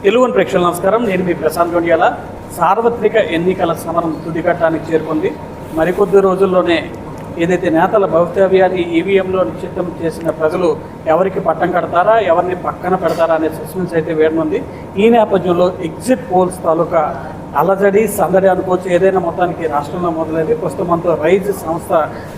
తెలుగుని ప్రేక్షకులు నమస్కారం. నేను మీ ప్రశాంత్ గొండియాల. సార్వత్రిక ఎన్నికల సమరం తుదిఘట్టానికి చేరుకుంది. మరికొద్ది రోజుల్లోనే ఏదైతే నేతల భవితవ్యాన్ని ఈవీఎంలో నిశ్చితం చేసిన ప్రజలు ఎవరికి పట్టం కడతారా, ఎవరిని పక్కన పెడతారా అనే సస్పెన్స్ అయితే వేయనుంది. ఈ నేపథ్యంలో ఎగ్జిట్ పోల్స్ తాలూకా అలజడి సందడి అనుకోవచ్చు. ఏదైనా మొత్తానికి రాష్ట్రంలో మొదలైంది. ప్రస్తుతం మనతో రైజ్ సంస్థ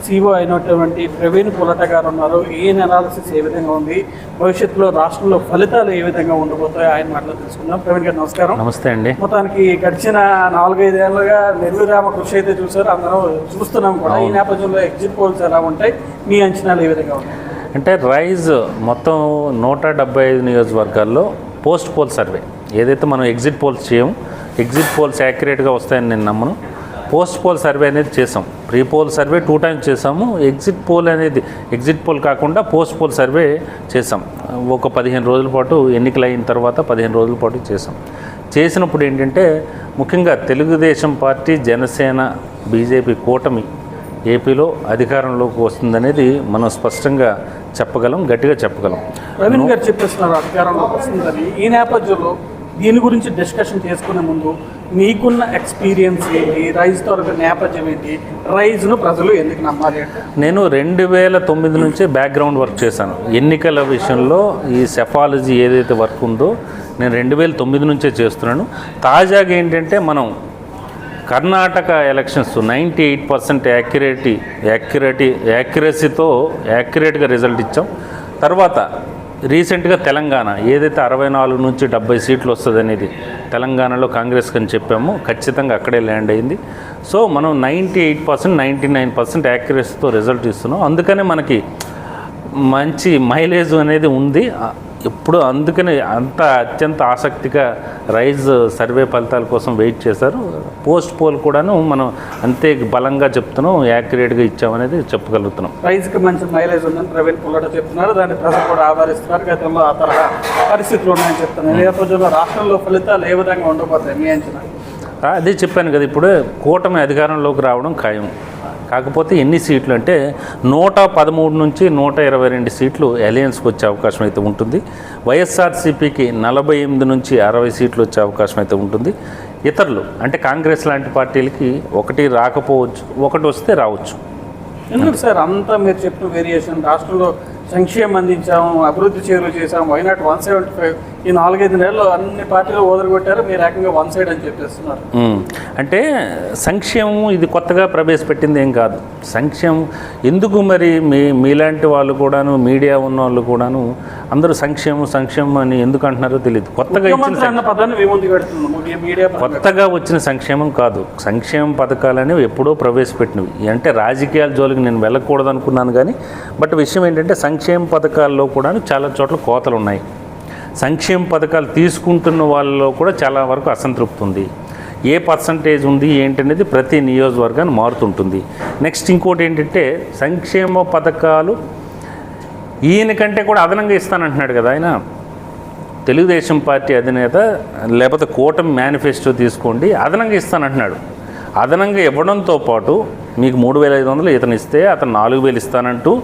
CEO అయినటువంటి ప్రవీణ్ పులట గారు ఉన్నారు. ఈయన అనాలిసిస్ ఏ విధంగా ఉంది, భవిష్యత్తులో రాష్ట్రంలో ఫలితాలు ఏ విధంగా ఉండబోతాయో ఆయన మాటలు తెలుసుకుందాం. ప్రవీణ్ గారు నమస్కారం. నమస్తే అండి. మొత్తానికి గడిచిన 4-5 ఏళ్ళుగా నిర్విరామ కృషి అయితే చూసారు, అందరం చూస్తున్నాం కూడా. ఈ నేపథ్యంలో ఎగ్జిట్ పోల్స్ ఎలా ఉంటాయి, మీ అంచనాలు ఏ విధంగా ఉంటాయి? అంటే రైజ్ మొత్తం 175 నియోజకవర్గాల్లో పోస్ట్ పోల్ సర్వే ఏదైతే మనం ఎగ్జిట్ పోల్స్ చేయము, ఎగ్జిట్ పోల్స్ యాక్యురేట్గా వస్తాయని నేను నమ్మను. పోస్ట్ పోల్ సర్వే అనేది చేసాం. ప్రీ పోల్ సర్వే 2 times చేసాము. ఎగ్జిట్ పోల్ అనేది ఎగ్జిట్ పోల్ కాకుండా పోస్ట్ పోల్ సర్వే చేసాం. ఒక 15 రోజుల పాటు, ఎన్నికలు అయిన తర్వాత 15 రోజుల పాటు చేసాం. చేసినప్పుడు ఏంటంటే ముఖ్యంగా తెలుగుదేశం పార్టీ, జనసేన, బీజేపీ కూటమి ఏపీలో అధికారంలోకి వస్తుందనేది మనం స్పష్టంగా చెప్పగలం, గట్టిగా చెప్పగలం. ప్రవీణ్ గారు చెప్పేస్తున్నారు అధికారంలోకి వస్తుందని. ఈ నేపథ్యంలో దీని గురించి డిస్కషన్ చేసుకునే ముందు మీకున్న ఎక్స్పీరియన్స్ ఏంటి, రైజ్ తరగతి నేపథ్యం ఏంటి, రైజ్ను ప్రజలు ఎందుకు నమ్మాలి అంటే? నేను 2009 నుంచే బ్యాక్గ్రౌండ్ వర్క్ చేశాను. ఎన్నికల విషయంలో ఈ సెఫాలజీ ఏదైతే వర్క్ ఉందో నేను 2009 నుంచే చేస్తున్నాను. తాజాగా ఏంటంటే మనం కర్ణాటక ఎలక్షన్స్ 98% యాక్యురసీతో యాక్యురేట్గా రిజల్ట్ ఇచ్చాం. తర్వాత రీసెంట్గా తెలంగాణ ఏదైతే 64 నుంచి 70 సీట్లు వస్తుంది అనేది తెలంగాణలో కాంగ్రెస్ అని చెప్పాము, ఖచ్చితంగా అక్కడే ల్యాండ్ అయింది. సో మనం 98%, 99% యాక్యురసీతో రిజల్ట్ ఇస్తున్నాం. అందుకనే మనకి మంచి మైలేజ్ అనేది ఉంది ఇప్పుడు. అందుకని అత్యంత ఆసక్తిగా రైజ్ సర్వే ఫలితాల కోసం వెయిట్ చేశారు. పోస్ట్ పోల్ కూడాను మనం అంతే బలంగా చెప్తున్నాం, యాక్యురేట్గా ఇచ్చామనేది చెప్పగలుగుతున్నాం. రైజ్కి మంచి మైలేజ్ ఉందని ప్రవీణ్ పుల్లట చెప్తున్నారు. దాన్ని ప్రజలు కూడా ఆదరిస్తున్నారు. గతంలో ఆ తరహా పరిస్థితులు ఉన్నాయని చెప్తున్నారు. ఈ నేపథ్యంలో రాష్ట్రంలో ఫలితాలు ఏ విధంగా ఉండబోతాయి మీ అంచనా? అదే చెప్పాను కదా, ఇప్పుడు కూటమి అధికారంలోకి రావడం ఖాయం. కాకపోతే ఎన్ని సీట్లు అంటే 113 నుంచి 122 సీట్లు అలయన్స్కి వచ్చే అవకాశం అయితే ఉంటుంది. వైఎస్ఆర్సీపీకి 48 నుంచి 60 సీట్లు వచ్చే అవకాశం అయితే ఉంటుంది. ఇతరులు అంటే కాంగ్రెస్ లాంటి పార్టీలకి ఒకటి రాకపోవచ్చు, ఒకటి వస్తే రావచ్చు. ఎందుకు సార్ అంతా మీరు చెప్పిన వేరియేషన్? రాష్ట్రంలో సంక్షేమం అందించాము, అభివృద్ధి చర్యలు చేశాము, వైనాట్ 175. ఈ 4-5 నెలల్లో అన్ని పార్టీలు ఓదరగొట్టారు, మీరు ఏకంగా 1 సైడ్ అని చెప్పేస్తున్నారు. అంటే సంక్షేమం ఇది కొత్తగా ప్రవేశపెట్టింది ఏం కాదు. సంక్షేమం ఎందుకు మరి మీలాంటి వాళ్ళు కూడాను, మీడియా ఉన్న వాళ్ళు కూడాను అందరూ సంక్షేమం అని ఎందుకు అంటున్నారో తెలియదు. కొత్తగా వచ్చిన సంక్షేమం కాదు. సంక్షేమ పథకాలనేవి ఎప్పుడో ప్రవేశపెట్టినవి. అంటే రాజకీయాల జోలికి నేను వెళ్ళకూడదు అనుకున్నాను కానీ, బట్ విషయం ఏంటంటే సంక్షేమ పథకాల్లో కూడా చాలా చోట్ల కోతలు ఉన్నాయి. సంక్షేమ పథకాలు తీసుకుంటున్న వాళ్ళలో కూడా చాలా వరకు అసంతృప్తి ఉంది. ఏ పర్సంటేజ్ ఉంది ఏంటనేది ప్రతి నియోజకవర్గాన్ని మారుతుంటుంది. నెక్స్ట్ ఇంకోటి ఏంటంటే సంక్షేమ పథకాలు ఈయనకంటే కూడా అదనంగా ఇస్తానంటున్నాడు కదా ఆయన. తెలుగుదేశం పార్టీ అధినేత లేకపోతే కూటమి మేనిఫెస్టో తీసుకోండి, అదనంగా ఇస్తానంటున్నాడు. అదనంగా ఇవ్వడంతో పాటు మీకు 3,500 ఇతను ఇస్తే అతను 4,000 ఇస్తానంటూ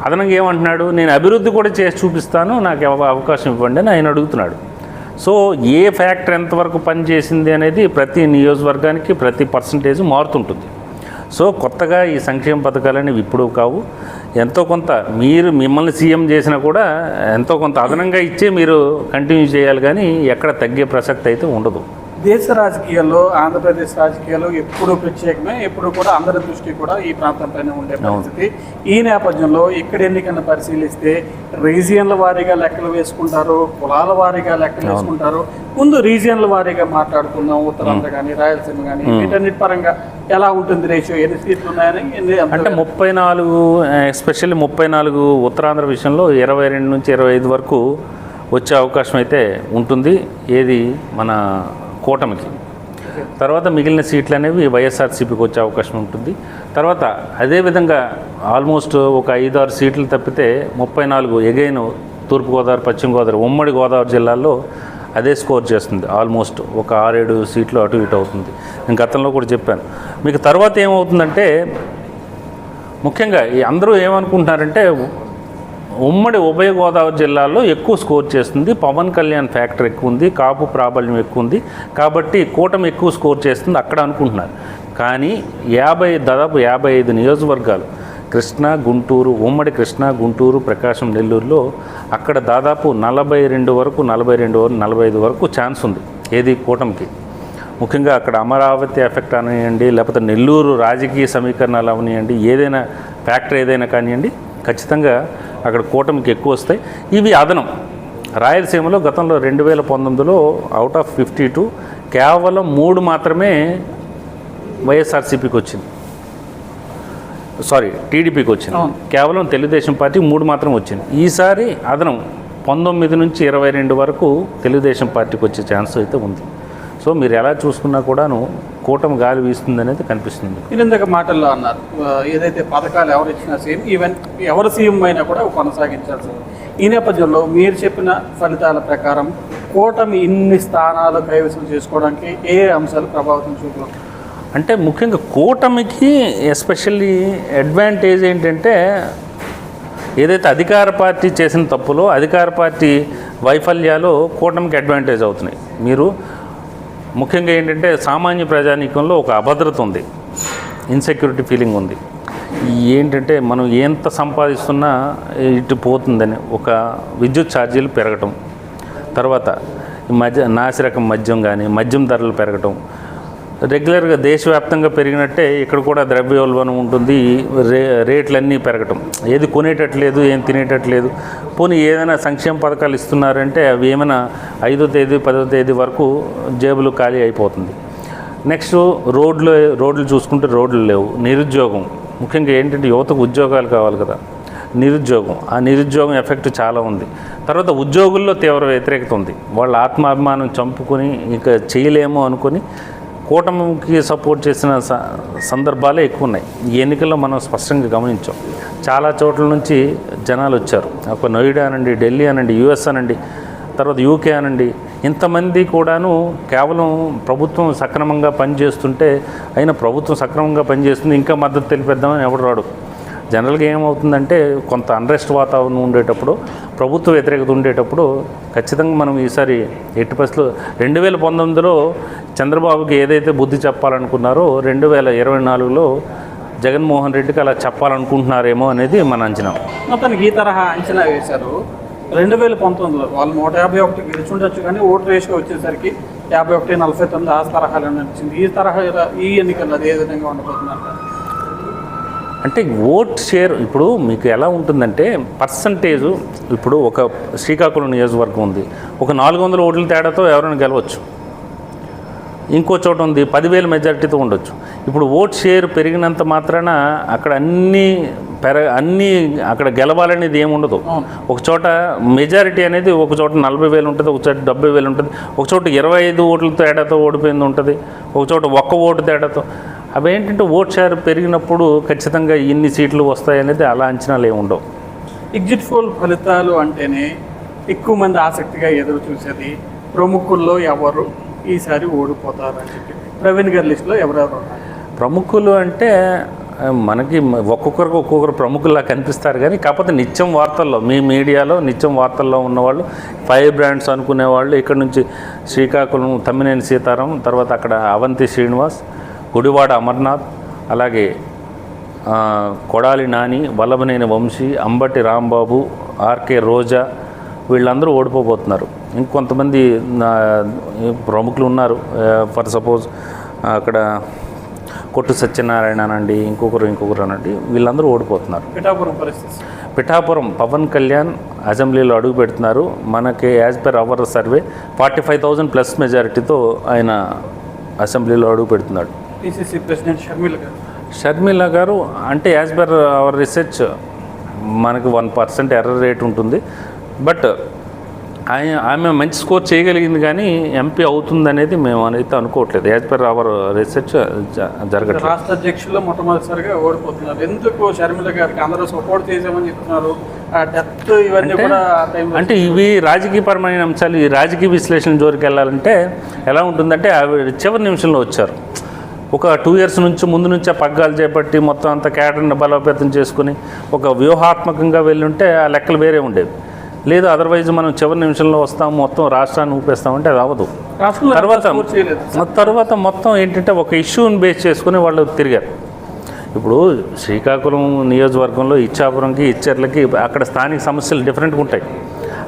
అదనంగా ఏమంటున్నాడు, నేను అభివృద్ధి కూడా చేసి చూపిస్తాను, నాకు అవకాశం ఇవ్వండి అని ఆయన అడుగుతున్నాడు. సో ఏ ఫ్యాక్టర్ ఎంతవరకు పనిచేసింది అనేది ప్రతి నియోజకవర్గానికి ప్రతి పర్సంటేజ్ మారుతుంటుంది. సో కొత్తగా ఈ సంక్షేమ పథకాలు అనేవి ఇప్పుడు కావు. ఎంతో కొంత మిమ్మల్ని సీఎం చేసినా కూడా ఎంతో కొంత అదనంగా ఇచ్చే మీరు కంటిన్యూ చేయాలి, కానీ ఎక్కడ తగ్గే ప్రసక్తి అయితే ఉండదు. దేశ రాజకీయాల్లో, ఆంధ్రప్రదేశ్ రాజకీయాల్లో ఎప్పుడు ప్రత్యేకమే, ఎప్పుడు కూడా అందరి దృష్టి కూడా ఈ ప్రాంతంపైన ఉండే పరిస్థితి. ఈ నేపథ్యంలో ఇక్కడ ఎన్నికలను పరిశీలిస్తే రీజియన్ల వారీగా లెక్కలు వేసుకుంటారు, కులాల వారీగా లెక్కలు వేసుకుంటారు. ముందు రీజియన్ల వారీగా మాట్లాడుకుందాం. ఉత్తరాంధ్ర కానీ, రాయలసీమ కానీ, వీటన్నిటి పరంగా ఎలా ఉంటుంది రేషియో, ఎన్ని సీట్లు ఉన్నాయని? అంటే 34, ఎస్పెషల్లీ 34 ఉత్తరాంధ్ర విషయంలో 22 నుంచి 25 వరకు వచ్చే అవకాశం అయితే ఉంటుంది. ఏది మన కూటమికి. తర్వాత మిగిలిన సీట్లు అనేవి వైఎస్ఆర్సీపీకి వచ్చే అవకాశం ఉంటుంది. తర్వాత అదేవిధంగా ఆల్మోస్ట్ ఒక 5-6 సీట్లు తప్పితే 34 ఎగైన్ తూర్పుగోదావరి, పశ్చిమ గోదావరి, ఉమ్మడి గోదావరి జిల్లాల్లో అదే స్కోర్ చేస్తుంది. ఆల్మోస్ట్ ఒక 6-7 సీట్లు అటు ఇటు అవుతుంది. నేను గతంలో కూడా చెప్పాను మీకు. తర్వాత ఏమవుతుందంటే ముఖ్యంగా అందరూ ఏమనుకుంటున్నారంటే ఉమ్మడి ఉభయ గోదావరి జిల్లాలో ఎక్కువ స్కోర్ చేస్తుంది. పవన్ కళ్యాణ్ ఫ్యాక్టర్ ఎక్కువ ఉంది, కాపు ప్రాబల్యం ఎక్కువ ఉంది, కాబట్టి కూటమి ఎక్కువ స్కోర్ చేస్తుంది అక్కడ అనుకుంటున్నారు. కానీ దాదాపు 55 నియోజకవర్గాలు కృష్ణా, గుంటూరు, ఉమ్మడి కృష్ణా, గుంటూరు, ప్రకాశం, నెల్లూరులో అక్కడ దాదాపు 42 వరకు 45 వరకు ఛాన్స్ ఉంది ఏది కూటమికి. ముఖ్యంగా అక్కడ అమరావతి ఎఫెక్ట్ అనివ్వండి, లేకపోతే నెల్లూరు రాజకీయ సమీకరణాలు అవనివ్వండి, ఏదైనా ఫ్యాక్టర్ ఏదైనా కానివ్వండి, ఖచ్చితంగా అక్కడ కూటమికి ఎక్కువ వస్తాయి. ఇవి అదనం. రాయలసీమలో గతంలో 2019లో అవుట్ ఆఫ్ 52 కేవలం 3 మాత్రమే వైఎస్ఆర్సీపీకి వచ్చింది, టీడీపీకి వచ్చింది. కేవలం తెలుగుదేశం పార్టీ 3 మాత్రం వచ్చింది. ఈసారి అదనం 19 నుంచి 22 వరకు తెలుగుదేశం పార్టీకి వచ్చే ఛాన్స్ అయితే ఉంది. సో మీరు ఎలా చూసుకున్నా కూడాను కూటమి గాలి వీస్తుంది అనేది కనిపిస్తుంది. మీరు ఇందాక మాటల్లో అన్నారు ఏదైతే పథకాలు ఎవరు ఇచ్చినా సేమ్, ఈవెన్ ఎవరు సీఎం అయినా కూడా కొనసాగించాల్సి. ఈ నేపథ్యంలో మీరు చెప్పిన ఫలితాల ప్రకారం కూటమి ఇన్ని స్థానాలు కైవసం చేసుకోవడానికి ఏ అంశాలు ప్రభావితం చూపుతాం? అంటే ముఖ్యంగా కూటమికి ఎస్పెషల్లీ అడ్వాంటేజ్ ఏంటంటే ఏదైతే అధికార పార్టీ చేసిన తప్పులో అధికార పార్టీ వైఫల్యాలు కూటమికి అడ్వాంటేజ్ అవుతున్నాయి. మీరు ముఖ్యంగా ఏంటంటే సామాన్య ప్రజానీకంలో ఒక అభద్రత ఉంది, ఇన్సెక్యూరిటీ ఫీలింగ్ ఉంది. ఏంటంటే మనం ఎంత సంపాదిస్తున్నా ఇటు పోతుందని ఒక విద్యుత్ ఛార్జీలు పెరగటం, తర్వాత నాసిరకం మద్యం కానీ మద్యం ధరలు పెరగటం, రెగ్యులర్గా దేశవ్యాప్తంగా పెరిగినట్టే ఇక్కడ కూడా ద్రవ్యోల్బణం ఉంటుంది, రేట్లన్నీ పెరగటం, ఏది కొనేటట్లేదు, ఏం తినేటట్లేదు. పోనీ ఏదైనా సంక్షేమ పథకాలు ఇస్తున్నారంటే అవి ఏమైనా 5వ తేదీ 10వ తేదీ వరకు జేబులు ఖాళీ అయిపోతుంది. నెక్స్ట్ రోడ్లు చూసుకుంటే రోడ్లు లేవు. నిరుద్యోగం, ముఖ్యంగా ఏంటంటే యువతకు ఉద్యోగాలు కావాలి కదా, ఆ నిరుద్యోగం ఎఫెక్ట్ చాలా ఉంది. తర్వాత ఉద్యోగుల్లో తీవ్ర వ్యతిరేకత ఉంది. వాళ్ళ ఆత్మాభిమానం చంపుకొని ఇంకా చేయలేమో అనుకొని కూటమికి సపోర్ట్ చేసిన సందర్భాలే ఎక్కువ ఉన్నాయి. ఈ ఎన్నికల్లో మనం స్పష్టంగా గమనించాం. చాలా చోట్ల నుంచి జనాలు వచ్చారు. ఒక నోయిడా అనండి, ఢిల్లీ అనండి, యుఎస్ అనండి, తర్వాత యూకే అనండి, ఇంతమంది కూడాను కేవలం ప్రభుత్వం సక్రమంగా పనిచేస్తుంటే అయినా ప్రభుత్వం సక్రమంగా పనిచేస్తుంది ఇంకా మద్దతు తెలిపేద్దామని ఎవడు రాడు. జనరల్గా ఏమవుతుందంటే కొంత అన్రెస్ట్ వాతావరణం ఉండేటప్పుడు, ప్రభుత్వ వ్యతిరేకత ఉండేటప్పుడు ఖచ్చితంగా మనం ఈసారి ఎట్టి పరిస్థితుల్లో 2019లో చంద్రబాబుకి ఏదైతే బుద్ధి చెప్పాలనుకున్నారో 2024లో జగన్మోహన్ రెడ్డికి అలా చెప్పాలనుకుంటున్నారేమో అనేది మన అంచనా. మొత్తానికి ఈ తరహా అంచనా వేశారు. 2019లో వాళ్ళు 151 గెలుచుండొచ్చు, కానీ ఓటు రేషియో వచ్చేసరికి 51-49 ఆ తరహాలో నడిచింది. ఈ ఎన్నికల్లో అది ఏ విధంగా ఉండబోతున్నారు? అంటే ఓట్ షేర్ ఇప్పుడు మీకు ఎలా ఉంటుందంటే పర్సంటేజు, ఇప్పుడు ఒక శ్రీకాకుళం నియోజకవర్గం ఉంది, ఒక 400 ఓట్ల తేడాతో ఎవరైనా గెలవచ్చు. ఇంకో చోట ఉంది 10,000 మెజారిటీతో ఉండొచ్చు. ఇప్పుడు ఓట్ షేర్ పెరిగినంత మాత్రాన అక్కడ అన్నీ అక్కడ గెలవాలనేది ఏముండదు. ఒక చోట మెజారిటీ అనేది ఒక చోట 40,000 ఉంటుంది, ఒక చోట 70,000 ఉంటుంది, ఒక చోట 25 ఓట్ల తేడాతో ఓడిపోయింది ఉంటుంది, ఒక చోట 1 ఓటు తేడాతో. అవేంటంటే ఓట్ షేర్ పెరిగినప్పుడు ఖచ్చితంగా ఇన్ని సీట్లు వస్తాయనేది అలా అంచనాలు ఏమి ఉండవు. ఎగ్జిట్ పోల్ ఫలితాలు అంటేనే ఎక్కువ మంది ఆసక్తిగా ఎదురు చూసేది ప్రముఖుల్లో ఎవరు ఈసారి ఓడిపోతారు అని చెప్పి. ప్రవీణ్ గారి లిస్టులో ఎవరెవరు ఉన్నారు? ప్రముఖులు అంటే మనకి ఒక్కొక్కరు ప్రముఖుల్లా కనిపిస్తారు, కానీ కాకపోతే నిత్యం వార్తల్లో మీ మీడియాలో నిత్యం వార్తల్లో ఉన్నవాళ్ళు 5 బ్రాండ్స్ అనుకునేవాళ్ళు ఇక్కడ నుంచి శ్రీకాకుళం తమ్మినేని సీతారాం, తర్వాత అక్కడ అవంతి శ్రీనివాస్, గుడివాడ అమర్నాథ్, అలాగే కొడాలి నాని, వల్లభనేని వంశీ, అంబటి రాంబాబు, ఆర్కే రోజా, వీళ్ళందరూ ఓడిపోబోతున్నారు. ఇంకొంతమంది ప్రముఖులు ఉన్నారు. ఫర్ సపోజ్ అక్కడ కొట్టు సత్యనారాయణ అనండి, ఇంకొకరు అనండి, వీళ్ళందరూ ఓడిపోతున్నారు. పిఠాపురం పవన్ కళ్యాణ్ అసెంబ్లీలో అడుగు పెడుతున్నారు. మనకి యాజ్ పర్ అవర్ సర్వే 45,000+ మెజారిటీతో ఆయన అసెంబ్లీలో అడుగు పెడుతున్నాడు. పిసిసి ప్రెసిడెంట్ షర్మిల గారు అంటే యాజ్ పర్ అవర్ రీసెర్చ్ మనకి 1% ఎర్రర్ రేట్ ఉంటుంది. బట్ ఆమె మంచి స్కోర్ చేయగలిగింది, కానీ ఎంపీ అవుతుందనేది మేము అయితే అనుకోవట్లేదు. యాజ్ పర్ అవర్ రీసెర్చ్ జరగట్లేదు. రాష్ట్ర అధ్యక్షులు మొట్టమొదటిసారిగా ఓడిపోతున్నారు. ఎందుకు షర్మిల గారికి అందరూ సపోర్ట్ చేసామని చెప్తున్నారు? డెత్ ఇవన్నీ కూడా అంటే ఇవి రాజకీయపరమైన అంశాలు. ఈ రాజకీయ విశ్లేషణ జోలికి వెళ్ళాలంటే ఎలా ఉంటుందంటే ఆవిడ చివరి నిమిషంలో వచ్చారు. ఒక 2 ఇయర్స్ నుంచి ముందు నుంచే పగ్గాలు చేపట్టి మొత్తం అంతా క్యాడర్ని బలోపేతం చేసుకుని ఒక వ్యూహాత్మకంగా వెళ్ళుంటే ఆ లెక్కలు వేరే ఉండేవి. లేదు అదర్వైజ్ మనం చివరి నిమిషంలో వస్తాం మొత్తం రాష్ట్రాన్ని ఊపేస్తామంటే అది అవ్వదు. తర్వాత మొత్తం ఏంటంటే ఒక ఇష్యూని బేస్ చేసుకుని వాళ్ళు తిరిగారు. ఇప్పుడు శ్రీకాకుళం నియోజకవర్గంలో ఇచ్చాపురంకి ఇచ్చర్లకి అక్కడ స్థానిక సమస్యలు డిఫరెంట్గా ఉంటాయి,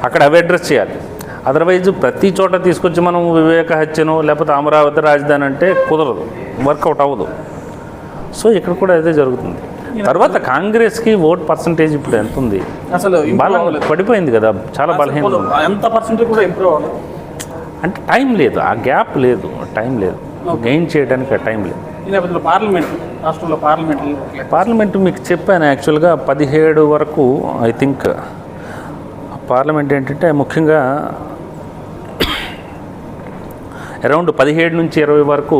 అక్కడ అవి అడ్రస్ చేయాలి. అదర్వైజ్ ప్రతి చోట తీసుకొచ్చి మనం వివేక హత్యను లేకపోతే అమరావతి రాజధాని అంటే కుదరదు, వర్కౌట్ అవ్వదు. సో ఇక్కడ కూడా అదే జరుగుతుంది. తర్వాత కాంగ్రెస్కి ఓట్ పర్సంటేజ్ ఇప్పుడు ఎంత ఉంది, అసలు పడిపోయింది కదా, చాలా బలహీన. ఎంత పర్సెంటేజ్ కూడా ఇంప్రూవ్ అవ్వాలి అంటే టైం లేదు, ఆ గ్యాప్ లేదు, టైం లేదు, గెయిన్ చేయడానికి ఆ టైం లేదు. పార్లమెంట్ మీకు చెప్పాను యాక్చువల్గా 17 వరకు ఐ థింక్ పార్లమెంట్ ఏంటంటే ముఖ్యంగా అరౌండ్ 17 నుంచి 20 వరకు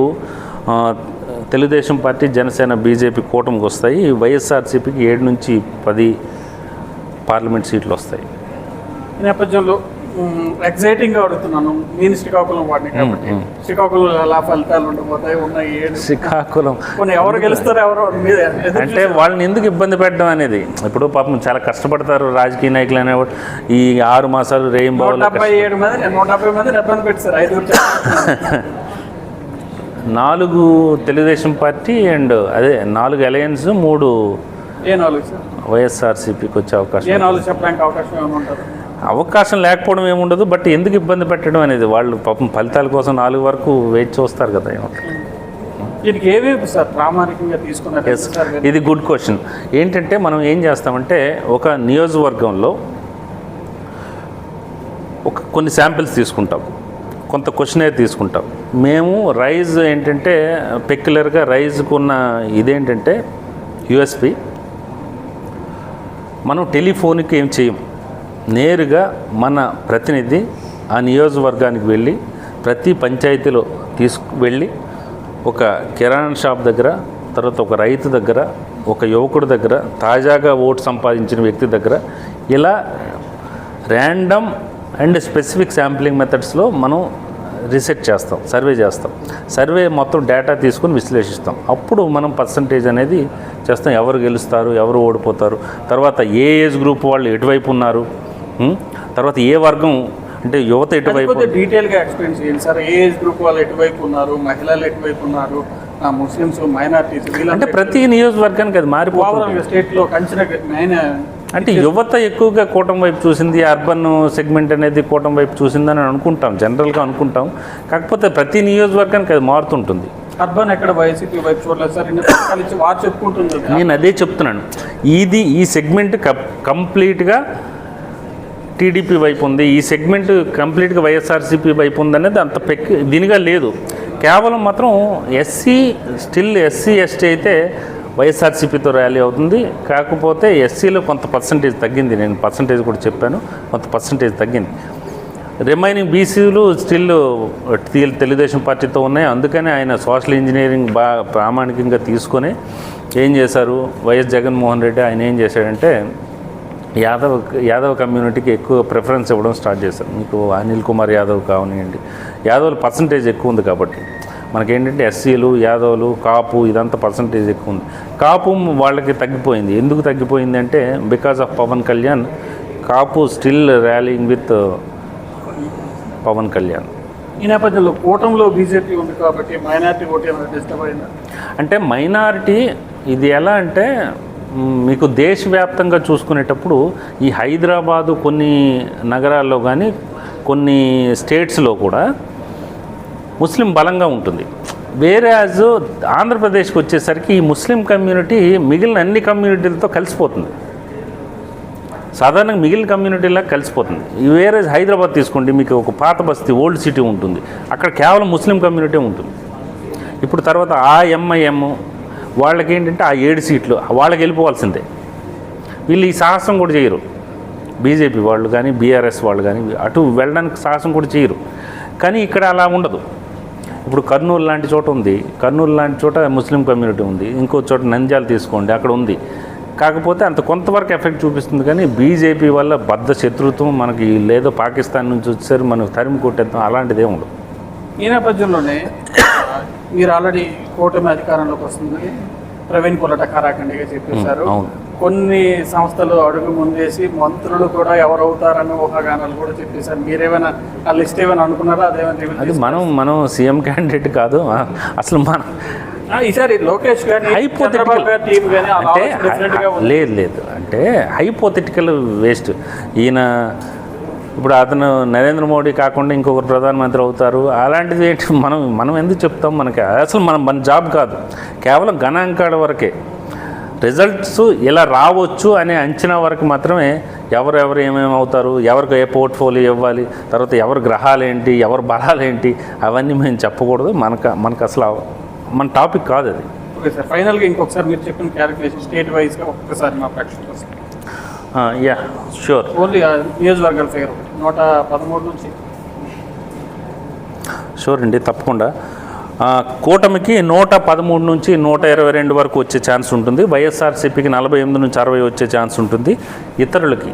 తెలుగుదేశం పార్టీ, జనసేన, బీజేపీ కూటమికి వస్తాయి. వైఎస్ఆర్సీపీకి 7 నుంచి 10 పార్లమెంట్ సీట్లు వస్తాయి. ఈ నేపథ్యంలో ఎగ్జైటింగ్గా అడుగుతున్నాను, నేను శ్రీకాకుళం వాడిని కాబట్టి శ్రీకాకుళం ఎలా ఫలితాలు ఉండబోతాయి ఉన్నాయి? శ్రీకాకుళం ఎవరు గెలుస్తారో ఎవరో అంటే వాళ్ళని ఎందుకు ఇబ్బంది పెట్టడం అనేది. ఇప్పుడు పాపం చాలా కష్టపడతారు రాజకీయ నాయకులు అనేవాడు. ఈ 6 మాసాలు రెయిన్బో 177 మంది ఇబ్బంది పెట్టారు. 4 తెలుగుదేశం పార్టీ అండ్ అదే 4 అలయన్స్, 3 వైఎస్ఆర్సీపీకి వచ్చే అవకాశం లేకపోవడం ఏముండదు. బట్ ఎందుకు ఇబ్బంది పెట్టడం అనేది వాళ్ళు పాపం ఫలితాల కోసం 4 వరకు వెయిట్ చూస్తారు కదా. ఇది గుడ్ క్వశ్చన్. ఏంటంటే మనం ఏం చేస్తామంటే ఒక నియోజకవర్గంలో కొన్ని శాంపిల్స్ తీసుకుంటాం, కొంత క్వశ్చనేర్ తీసుకుంటాం. మేము రైజ్ ఏంటంటే పెక్యులర్గా రైజ్కు ఉన్న ఇదేంటంటే యూఎస్పి, మనం టెలిఫోన్కి ఏం చేయం, నేరుగా మన ప్రతినిధి ఆ నియోజకవర్గానికి వెళ్ళి ప్రతి పంచాయతీలో వెళ్ళి ఒక కిరాణా షాప్ దగ్గర, తర్వాత ఒక రైతు దగ్గర, ఒక యువకుడి దగ్గర, తాజాగా ఓటు సంపాదించిన వ్యక్తి దగ్గర, ఇలా ర్యాండమ్ అండ్ స్పెసిఫిక్ శాంప్లింగ్ మెథడ్స్లో మనం రీసెర్చ్ చేస్తాం, సర్వే చేస్తాం. సర్వే మొత్తం డేటా తీసుకుని విశ్లేషిస్తాం. అప్పుడు మనం పర్సంటేజ్ అనేది చేస్తాం, ఎవరు గెలుస్తారు, ఎవరు ఓడిపోతారు, తర్వాత ఏ ఏజ్ గ్రూప్ వాళ్ళు ఎటువైపు ఉన్నారు, తర్వాత ఏ వర్గం అంటే యువత ఎటువైపు. డీటెయిల్గా ఎక్స్ప్లెయిన్ చేయండి సార్. ఏ ఏజ్ గ్రూప్ వాళ్ళు ఎటువైపు ఉన్నారు, మహిళలు ఎటువైపు ఉన్నారు, ముస్లిమ్స్, మైనారిటీస్, అంటే ప్రతి నియోజకవర్గానికి అది మారిపోతుంది. స్టేట్లో అంటే యువత ఎక్కువగా కూటమి వైపు చూసింది, అర్బన్ సెగ్మెంట్ అనేది కూటమి వైపు చూసిందని అనుకుంటాం, జనరల్గా అనుకుంటాం. కాకపోతే ప్రతి నియోజకవర్గానికి అది మారుతుంటుంది. అర్బన్ ఎక్కడ వైసీపీ వైపు చూడలేదు సార్, వారు చెప్పుకుంటుంది. నేను అదే చెప్తున్నాను, ఈ సెగ్మెంట్ కంప్లీట్గా టీడీపీ వైపు ఉంది, ఈ సెగ్మెంట్ కంప్లీట్గా వైఎస్ఆర్సీపీ వైపు ఉంది అనేది అంత దీనిగా లేదు. కేవలం మాత్రం స్టిల్ ఎస్సీ ఎస్టీ అయితే వైఎస్ఆర్సీపీతో ర్యాలీ అవుతుంది. కాకపోతే ఎస్సీలో కొంత పర్సంటేజ్ తగ్గింది, నేను పర్సంటేజ్ కూడా చెప్పాను, కొంత పర్సంటేజ్ తగ్గింది. రిమైనింగ్ స్టిల్ తెలుగుదేశం పార్టీతో ఉన్నాయి. అందుకని ఆయన సోషల్ ఇంజనీరింగ్ బాగా ప్రామాణికంగా తీసుకొని ఏం చేశారు, వైఎస్ జగన్మోహన్ రెడ్డి ఆయన ఏం చేశాడంటే యాదవ్ కమ్యూనిటీకి ఎక్కువ ప్రిఫరెన్స్ ఇవ్వడం స్టార్ట్ చేశారు. మీకు అనిల్ కుమార్ యాదవ్ కావనివ్వండి, యాదవ్ల పర్సంటేజ్ ఎక్కువ ఉంది కాబట్టి మనకేంటంటే ఎస్సీలు, యాదవ్లు, కాపు ఇదంతా పర్సంటేజ్ ఎక్కువ ఉంది. కాపు వాళ్ళకి తగ్గిపోయింది. ఎందుకు తగ్గిపోయింది అంటే because of Pawan Kalyan. Kapu still rallying with Pawan Kalyan. ఈ నేపథ్యంలో కూటమిలో బీజేపీ ఉంది కాబట్టి మైనారిటీ ఓటు డిస్టర్బ్ అయిందా? అంటే మైనారిటీ ఇది ఎలా అంటే మీకు దేశవ్యాప్తంగా చూసుకునేటప్పుడు ఈ హైదరాబాదు కొన్ని నగరాల్లో కానీ కొన్ని స్టేట్స్లో కూడా ముస్లిం బలంగా ఉంటుంది. వేరే ఆంధ్రప్రదేశ్కి వచ్చేసరికి ఈ ముస్లిం కమ్యూనిటీ మిగిలిన అన్ని కమ్యూనిటీలతో కలిసిపోతుంది. సాధారణంగా మిగిలిన కమ్యూనిటీలా కలిసిపోతుంది. వేరే హైదరాబాద్ తీసుకోండి, మీకు ఒక పాత బస్తీ ఓల్డ్ సిటీ ఉంటుంది, అక్కడ కేవలం ముస్లిం కమ్యూనిటీ ఉంటుంది. ఇప్పుడు తర్వాత ఎంఐఎం వాళ్ళకి ఏంటంటే 7 సీట్లు వాళ్ళకి వెళ్ళిపోవాల్సిందే. వీళ్ళు ఈ సాహసం కూడా చేయరు. బీజేపీ వాళ్ళు కానీ బీఆర్ఎస్ వాళ్ళు కానీ అటు వెళ్ళడానికి సాహసం కూడా చేయరు. కానీ ఇక్కడ అలా ఉండదు. ఇప్పుడు కర్నూలు లాంటి చోట ఉంది, కర్నూలు లాంటి చోట ముస్లిం కమ్యూనిటీ ఉంది. ఇంకో చోట నంద్యాల తీసుకోండి, అక్కడ ఉంది. కాకపోతే అంత కొంతవరకు ఎఫెక్ట్ చూపిస్తుంది. కానీ బీజేపీ వల్ల బద్ధ శత్రుత్వం మనకి లేదో పాకిస్తాన్ నుంచి వచ్చారు మనకు తరిమి కొట్టేద్దాం అలాంటిదే ఉండదు. ఈ నేపథ్యంలోనే మీరు ఆల్రెడీ కూటమి అధికారంలోకి వస్తుందని ప్రవీణ్ పొలట కారాఖండిగా చెప్పేశారు. అవును. కొన్ని సంస్థలు అడుగు ముందేసి మంత్రులు కూడా ఎవరవుతారని ఊహాగానాలు కూడా చెప్పేశారు. మీరేమైనా ఆ లిస్ట్ ఏమైనా అనుకున్నారా? అది మనం సీఎం క్యాండిడేట్ కాదు అసలు మనం ఈసారి లోకేష్ గాని చంద్రబాబు గారి టీం గాని అంటే లేదు అంటే హైపోథెటికల్ వేస్ట్. ఈయన ఇప్పుడు అతను నరేంద్ర మోడీ కాకుండా ఇంకొకరు ప్రధానమంత్రి అవుతారు అలాంటిది ఏంటి మనం ఎందుకు చెప్తాం? మనకి అసలు మన జాబ్ కాదు, కేవలం గణాంకాల వరకే. రిజల్ట్స్ ఇలా రావచ్చు అనే అంచనా వరకు మాత్రమే ఎవరు ఏమేమి అవుతారు, ఎవరికి ఏ పోర్ట్ఫోలియో ఇవ్వాలి, తర్వాత ఎవరి గ్రహాలు ఏంటి, ఎవరి బలాలు ఏంటి, అవన్నీ మేము చెప్పకూడదు. మనకు అసలు మన టాపిక్ కాదు అది. ఓకే సార్, ఫైనల్గా ఇంకొకసారి మీరు చెప్పిన క్యాలిక్యులేషన్ స్టేట్ వైజ్గా ఒక్కసారి మా ప్రేక్షకులు యా షూర్. ఓన్లీ నియోజకవర్గాల ఫిగర్ 113 నుంచి. షూర్ అండి, తప్పకుండా. కూటమికి 113 నుంచి 122 వరకు వచ్చే ఛాన్స్ ఉంటుంది. వైఎస్ఆర్సీపీకి 48 నుంచి 60 వచ్చే ఛాన్స్ ఉంటుంది. ఇతరులకి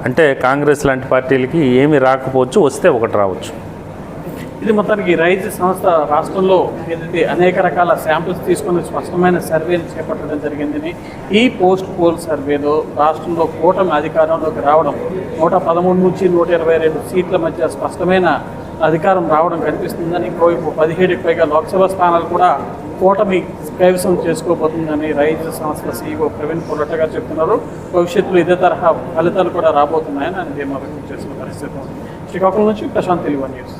అంటే కాంగ్రెస్ లాంటి పార్టీలకి ఏమీ రాకపోవచ్చు, వస్తే ఒకటి రావచ్చు. ఇది మొత్తానికి రైజ్ సంస్థ రాష్ట్రంలో ఏదైతే అనేక రకాల శాంపిల్స్ తీసుకుని స్పష్టమైన సర్వేలు చేపట్టడం జరిగిందని, ఈ పోస్ట్ పోల్ సర్వేలో రాష్ట్రంలో కూటమి అధికారంలోకి రావడం 113 నుంచి 122 సీట్ల మధ్య స్పష్టమైన అధికారం రావడం కనిపిస్తుందని, ఇంకోవైపు 17కి పైగా లోక్సభ స్థానాలు కూడా కూటమి కైవసం చేసుకోబోతుందని రైజ్ సంస్థ CEO ప్రవీణ్ పొలట గారు చెప్తున్నారు. భవిష్యత్తులో ఇదే తరహా ఫలితాలు కూడా రాబోతున్నాయని ఆయన ధీమా వ్యక్తం చేసిన పరిస్థితి ఉంది. శ్రీకాకుళం నుంచి ప్రశాంత్ తెలుగు న్యూస్.